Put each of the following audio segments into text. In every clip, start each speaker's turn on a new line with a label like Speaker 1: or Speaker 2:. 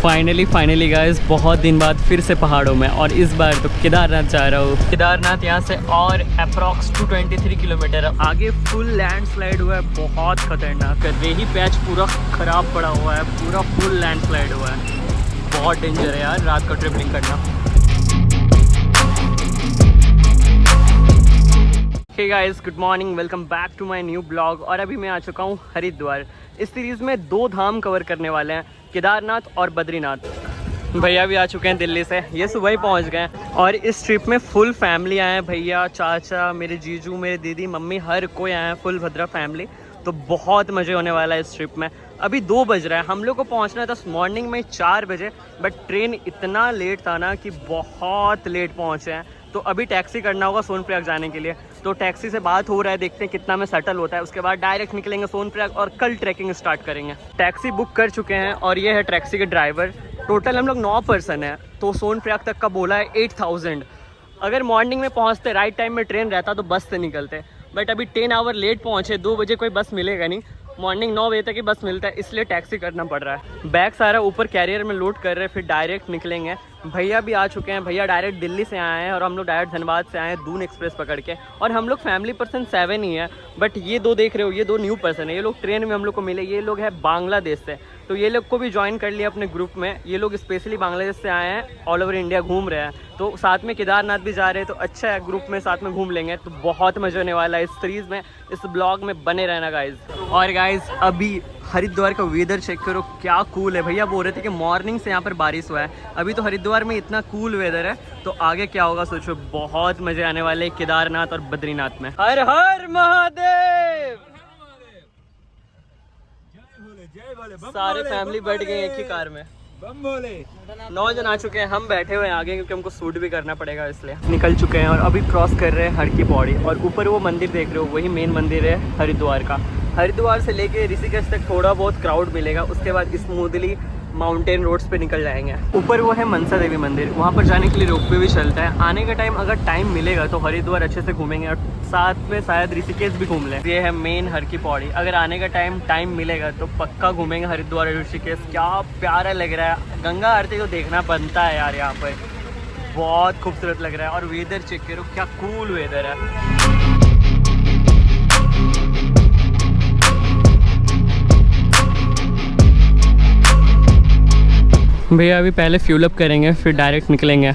Speaker 1: Finally guys, बहुत दिन बाद फिर से पहाड़ों में, और इस बार तो केदारनाथ जा रहा हूँ। केदारनाथ यहाँ से और अप्रॉक्स 223 किलोमीटर आगे फुल लैंडस्लाइड हुआ है, बहुत खतरनाक। रेही पैच पूरा ख़राब पड़ा हुआ है, पूरा फुल लैंडस्लाइड हुआ है, बहुत डेंजर है यार रात का ट्रिपलिंग करना। Hey guys, good morning, welcome back to my new blog. और अभी मैं आ चुका हूँ हरिद्वार। इस सीरीज़ में 2 धाम कवर करने वाले हैं, केदारनाथ और बद्रीनाथ। भैया भी आ चुके हैं दिल्ली से, ये सुबह ही पहुँच गए हैं। और इस ट्रिप में फुल फैमिली आए हैं, भैया, चाचा, मेरे जीजू, मेरे दीदी, मम्मी, हर कोई आए हैं, फुल भद्रा फैमिली। तो बहुत मज़े होने वाला है इस ट्रिप में। अभी 2 बज रहा है, हम लोग को पहुंचना था मॉर्निंग में 4 बजे, बट ट्रेन इतना लेट था ना कि बहुत लेट पहुंचे हैं। तो अभी टैक्सी करना होगा सोनप्रयाग जाने के लिए, तो टैक्सी से बात हो रहा है, देखते हैं कितना में सेटल होता है। उसके बाद डायरेक्ट निकलेंगे सोनप्रयाग और कल ट्रैकिंग स्टार्ट करेंगे। टैक्सी बुक कर चुके हैं और ये है टैक्सी के ड्राइवर। टोटल हम लोग 9 पर्सन हैं, तो सोनप्रयाग तक का बोला है 8000। अगर मॉर्निंग में पहुँचते, राइट टाइम में ट्रेन रहता तो बस से निकलते, बट अभी 10 आवर लेट पहुँचे। 2 बजे कोई बस मिलेगा नहीं, मॉर्निंग 9 बजे तक ही बस मिलता है, इसलिए टैक्सी करना पड़ रहा है। बैग सारा ऊपर कैरियर में लोड कर रहे हैं, फिर डायरेक्ट निकलेंगे। भैया भी आ चुके हैं, भैया डायरेक्ट दिल्ली से आए हैं और हम लोग डायरेक्ट धनबाद से आए हैं दून एक्सप्रेस पकड़ के। और हम लोग फैमिली पर्सन 7 ही है, बट ये 2 देख रहे हो, ये 2 न्यू पर्सन है। ये लोग ट्रेन में हम लोग को मिले, ये लोग है बांग्लादेश से, तो ये लोग को भी ज्वाइन कर लिया अपने ग्रुप में। ये लोग स्पेशली बांग्लादेश से आए हैं, ऑल ओवर इंडिया घूम रहे हैं, तो साथ में केदारनाथ भी जा रहे हैं, तो अच्छा है, ग्रुप में साथ में घूम लेंगे। तो बहुत मज़ा होने वाला है इस सीरीज़ में, इस ब्लॉग में बने रहना गाइज। और गाइज अभी हरिद्वार का वेदर चेक करो, क्या कूल है। भैया बोल रहे थे कि मॉर्निंग से यहाँ पर बारिश हुआ है। अभी तो हरिद्वार में इतना कूल वेदर है, तो आगे क्या होगा सोचो, बहुत मजे आने वाले केदारनाथ और बद्रीनाथ में। हर हर महादेव। सारे फैमिली बैठ गए एक ही कार में, 9 जन आ चुके हैं। हम बैठे हुए हैं आगे क्योंकि हमको शूट भी करना पड़ेगा, इसलिए निकल चुके हैं। और अभी क्रॉस कर रहे हैं हर की पौड़ी, और ऊपर वो मंदिर देख रहे हो, वही मेन मंदिर है हरिद्वार का। हरिद्वार से लेके ऋषिकेश तक थोड़ा बहुत क्राउड मिलेगा, उसके बाद स्मूथली माउंटेन रोड्स पे निकल जाएंगे। ऊपर वो है मनसा देवी मंदिर, वहाँ पर जाने के लिए रोपवे भी चलता है। आने का टाइम अगर टाइम मिलेगा तो हरिद्वार अच्छे से घूमेंगे, और साथ में शायद ऋषिकेश भी घूम लें। ये है मेन हर की पौड़ी, अगर आने का टाइम मिलेगा तो पक्का घूमेंगे हरिद्वार और ऋषिकेश। क्या प्यारा लग रहा है, गंगा आरती तो देखना बनता है यार, यहाँ पर बहुत खूबसूरत लग रहा है। और वेदर चेक करो, क्या कूल वेदर है। भैया अभी पहले फ्यूल अप करेंगे, फिर डायरेक्ट निकलेंगे।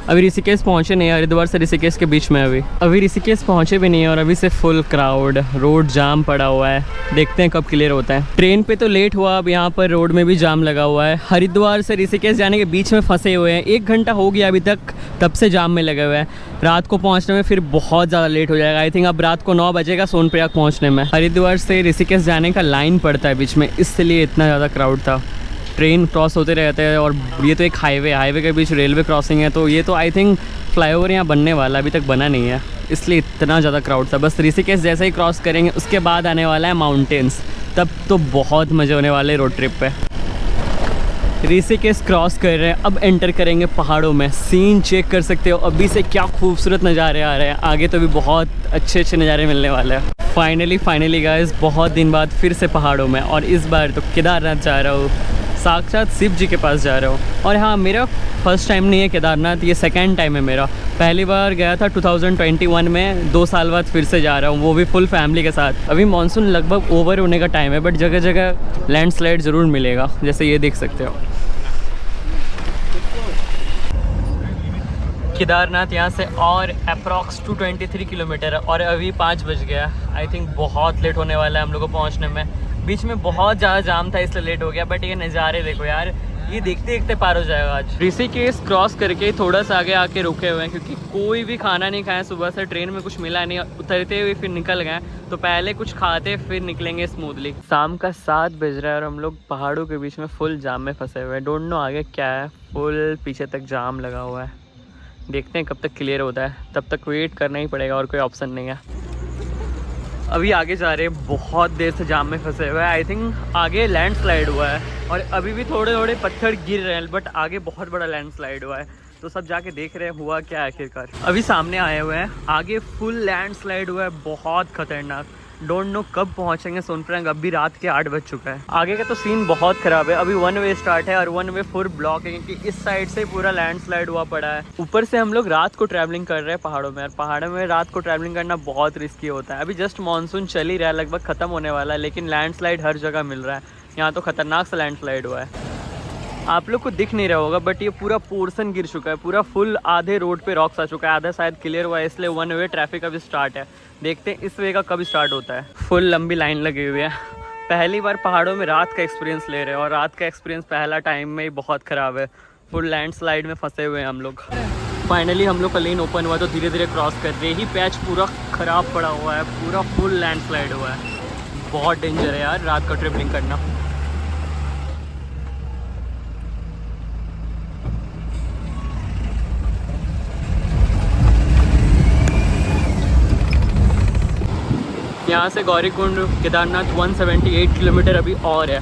Speaker 1: अभी ऋषिकेश पहुँचे नहीं, हरिद्वार से ऋषिकेश के बीच में अभी ऋषिकेश पहुँचे भी नहीं है, और अभी से फुल क्राउड, रोड जाम पड़ा हुआ है। देखते हैं कब क्लियर होता है। ट्रेन पे तो लेट हुआ, अब यहाँ पर रोड में भी जाम लगा हुआ है। हरिद्वार से ऋषिकेश जाने के बीच में फंसे हुए हैं, 1 घंटा हो गया अभी तक, तब से जाम में लगे हुए हैं। रात को पहुँचने में फिर बहुत ज़्यादा लेट हो जाएगा। आई थिंक अब रात को 9 बजेगा सोनप्रयाग पहुँचने में। हरिद्वार से ऋषिकेश जाने का लाइन पड़ता है बीच में, इसलिए इतना ज़्यादा क्राउड था। ट्रेन क्रॉस होते रहते हैं, और ये तो एक हाईवे के बीच रेलवे क्रॉसिंग है, तो ये तो आई थिंक फ्लाईओवर यहाँ बनने वाला, अभी तक बना नहीं है, इसलिए इतना ज़्यादा क्राउड था। बस ऋषिकेश जैसे ही क्रॉस करेंगे उसके बाद आने वाला है माउंटेन्स, तब तो बहुत मज़े होने वाले रोड ट्रिप पे। ऋषिकेश क्रॉस कर रहे हैं, अब एंटर करेंगे पहाड़ों में। सीन चेक कर सकते हो अभी से, क्या खूबसूरत नज़ारे आ रहे हैं। आगे तो भी बहुत अच्छे नज़ारे मिलने वाले हैं। फाइनली गाइस, बहुत दिन बाद फिर से पहाड़ों में, और इस बार तो केदारनाथ जा रहा हूँ, साक्षात शिव जी के पास जा रहा हूँ। और हाँ, मेरा फर्स्ट टाइम नहीं है केदारनाथ, ये सेकंड टाइम है मेरा। पहली बार गया था 2021 में, 2 साल बाद फिर से जा रहा हूँ, वो भी फुल फैमिली के साथ। अभी मानसून लगभग ओवर होने का टाइम है, बट जगह जगह लैंडस्लाइड ज़रूर मिलेगा, जैसे ये देख सकते हो। केदारनाथ यहाँ से और अप्रॉक्स 223 किलोमीटर है, और अभी 5 बज गया। आई थिंक बहुत लेट होने वाला है हम लोग को पहुँचने में। बीच में बहुत ज़्यादा जाम था, इसलिए लेट हो गया, बट ये नज़ारे देखो यार, ये देखते देखते पार हो जाएगा आज। ऋषिकेश क्रॉस करके थोड़ा सा आगे आके रुके हुए हैं, क्योंकि कोई भी खाना नहीं खाया सुबह से, ट्रेन में कुछ मिला नहीं, उतरते हुए फिर निकल गए, तो पहले कुछ खाते फिर निकलेंगे स्मूथली। शाम का 7 बज रहा है और हम लोग पहाड़ों के बीच में फुल जाम में फंसे हुए हैं। डोंट नो आगे क्या है, फुल पीछे तक जाम लगा हुआ है। देखते हैं कब तक क्लियर होता है, तब तक वेट करना ही पड़ेगा, और कोई ऑप्शन नहीं है। अभी आगे जा रहे हैं, बहुत देर से जाम में फंसे हुए हैं। आई थिंक आगे लैंडस्लाइड हुआ है, और अभी भी थोड़े थोड़े पत्थर गिर रहे हैं, बट आगे बहुत बड़ा लैंडस्लाइड हुआ है, तो सब जाके देख रहे हैं हुआ क्या आखिरकार। अभी सामने आए हुए हैं, आगे फुल लैंडस्लाइड हुआ है, बहुत खतरनाक। डोंट नो कब पहुंचेंगे सोनप्रयाग। अभी रात के 8 बज चुका है। आगे का तो सीन बहुत ख़राब है। अभी 1 वे स्टार्ट है और 1 वे फुल ब्लॉक है क्योंकि इस साइड से पूरा लैंडस्लाइड हुआ पड़ा है। ऊपर से हम लोग रात को ट्रैवलिंग कर रहे हैं पहाड़ों में, और पहाड़ों में रात को ट्रैवलिंग करना बहुत रिस्की होता है। अभी जस्ट मानसून चल ही रहा है, लगभग ख़त्म होने वाला है, लेकिन लैंडस्लाइड हर जगह मिल रहा है। यहाँ तो खतरनाक सा लैंडस्लाइड हुआ है। आप लोग को दिख नहीं रहा होगा बट ये पूरा पोर्शन गिर चुका है, पूरा फुल आधे रोड पे रॉक्स आ चुका है, आधा शायद क्लियर हुआ है, इसलिए 1 वे ट्रैफिक अभी स्टार्ट है। देखते हैं इस वे का कब स्टार्ट होता है। फुल लंबी लाइन लगी हुई है। पहली बार पहाड़ों में रात का एक्सपीरियंस ले रहे हैं और रात का एक्सपीरियंस पहला टाइम में ही बहुत ख़राब है। फुल लैंडस्लाइड में फंसे हुए हैं हम लोग। फाइनली हम लोग का लेन ओपन हुआ तो धीरे धीरे क्रॉस कर रहे। यही पैच पूरा ख़राब पड़ा हुआ है, पूरा फुल लैंडस्लाइड हुआ है। बहुत डेंजर है यार रात का ट्रिपलिंग करना। यहाँ से गौरीकुंड केदारनाथ 178 किलोमीटर अभी और है।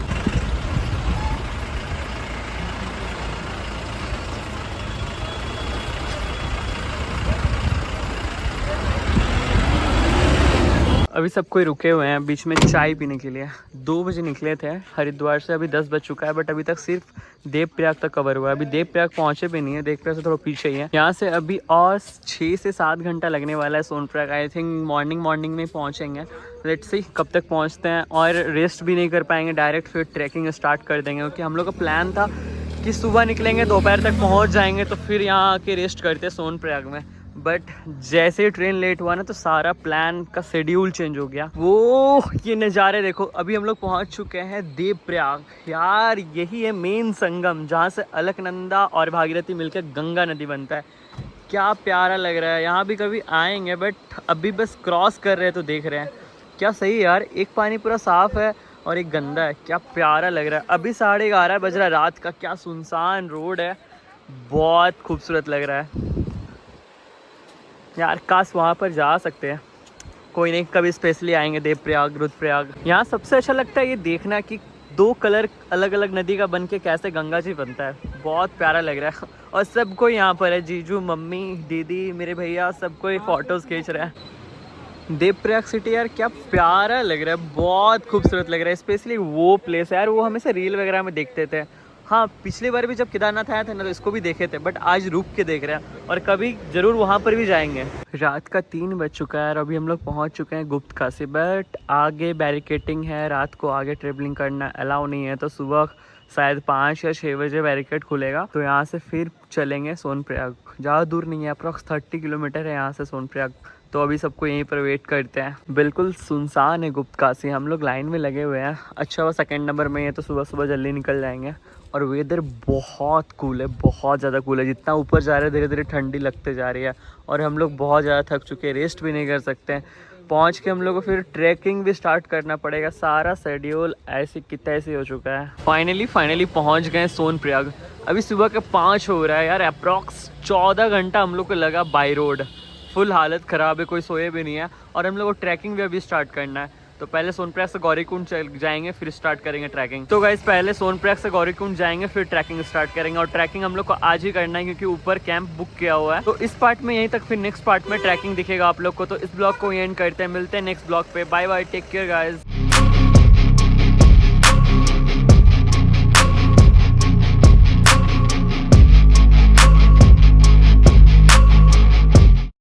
Speaker 1: अभी सब कोई रुके हुए हैं बीच में चाय पीने के लिए। 2 बजे निकले थे हरिद्वार से, अभी 10 बज चुका है बट अभी तक सिर्फ देवप्रयाग तक कवर हुआ है। अभी देवप्रयाग पहुंचे भी नहीं है, देवप्रयाग से थोड़ा पीछे ही है। यहाँ से अभी और 6 से 7 घंटा लगने वाला है सोनप्रयाग। आई थिंक मॉर्निंग में पहुँचेंगे। लेट्स सी कब तक पहुँचते हैं, और रेस्ट भी नहीं कर पाएंगे, डायरेक्ट फिर ट्रैकिंग स्टार्ट कर देंगे क्योंकि हम लोग का प्लान था कि सुबह निकलेंगे दोपहर तक पहुँच जाएंगे तो फिर यहाँ आके रेस्ट करते सोनप्रयाग में। बट जैसे ही ट्रेन लेट हुआ ना तो सारा प्लान का शेड्यूल चेंज हो गया। वो ये नज़ारे देखो। अभी हम लोग पहुंच चुके हैं देवप्रयाग। यार यही है मेन संगम जहां से अलकनंदा और भागीरथी मिलकर गंगा नदी बनता है। क्या प्यारा लग रहा है। यहाँ भी कभी आएंगे बट अभी बस क्रॉस कर रहे हैं तो देख रहे हैं। क्या सही है यार, एक पानी पूरा साफ़ है और एक गंदा है। क्या प्यारा लग रहा है। अभी 11:30 बज रहा है रात का। क्या सुनसान रोड है, बहुत खूबसूरत लग रहा है यार। काश वहाँ पर जा सकते हैं। कोई नहीं, कभी स्पेशली आएंगे देवप्रयाग रुद्रप्रयाग। यहाँ सबसे अच्छा लगता है ये देखना कि 2 कलर अलग अलग नदी का बन के कैसे गंगा जी बनता है। बहुत प्यारा लग रहा है। और सब कोई यहाँ पर है, जीजू मम्मी दीदी मेरे भैया सब कोई फ़ोटोज़ खींच रहे हैं। देवप्रयाग सिटी यार क्या प्यारा लग रहा है, बहुत खूबसूरत लग रहा है। स्पेशली वो प्लेस है यार, वो हमेशा रील वगैरह में देखते थे। हाँ, पिछली बार भी जब केदारनाथ आया था ना तो इसको भी देखे थे, बट आज रुक के देख रहे हैं और कभी ज़रूर वहाँ पर भी जाएंगे। रात का 3 बज चुका है और अभी हम लोग पहुँच चुके हैं गुप्त खासी, बट आगे बैरिकेटिंग है। रात को आगे ट्रेवलिंग करना अलाउ नहीं है, तो सुबह शायद 5 या 6 बजे बैरिकेड खुलेगा। तो यहाँ से फिर चलेंगे सोनप्रयाग। ज़्यादा दूर नहीं है, अप्रॉक्स 30 किलोमीटर है यहाँ से सोनप्रयाग। तो अभी सबको यहीं पर वेट करते हैं। बिल्कुल सुनसान है गुप्त काशी। हम लोग लाइन में लगे हुए हैं। अच्छा वो 2nd नंबर में है तो सुबह सुबह जल्दी निकल जाएंगे। और वेदर बहुत कूल है, बहुत ज़्यादा कूल है। जितना ऊपर जा रहे हैं धीरे धीरे ठंडी लगते जा रही है और हम लोग बहुत ज़्यादा थक चुके हैं, रेस्ट भी नहीं कर सकते हैं। पहुँच के हम लोग को फिर ट्रैकिंग भी स्टार्ट करना पड़ेगा। सारा शेड्यूल ऐसे की तैसे हो चुका है। फाइनली पहुँच गए सोनप्रयाग। अभी सुबह के 5 हो रहा है यार। अप्रॉक्स 14 घंटा हम लोग को लगा बाई रोड। फुल हालत ख़राब है, कोई सोए भी नहीं है। और हम लोग को ट्रैकिंग भी अभी स्टार्ट करना है। तो पहले सोनप्रयाग से गौरीकुंड जाएंगे, फिर स्टार्ट करेंगे ट्रैकिंग। तो गाइस पहले सोनप्रयाग से गौरीकुंड जाएंगे, फिर ट्रैकिंग स्टार्ट करेंगे। और ट्रैकिंग हम लोग को आज ही करना है क्योंकि ऊपर कैंप बुक किया हुआ है। तो इस पार्ट में यहीं तक, फिर नेक्स्ट पार्ट में ट्रैकिंग दिखेगा आप लोग को। तो इस ब्लॉग को एंड करते हैं, मिलते हैं नेक्स्ट ब्लॉग पे। Bye bye, take care guys.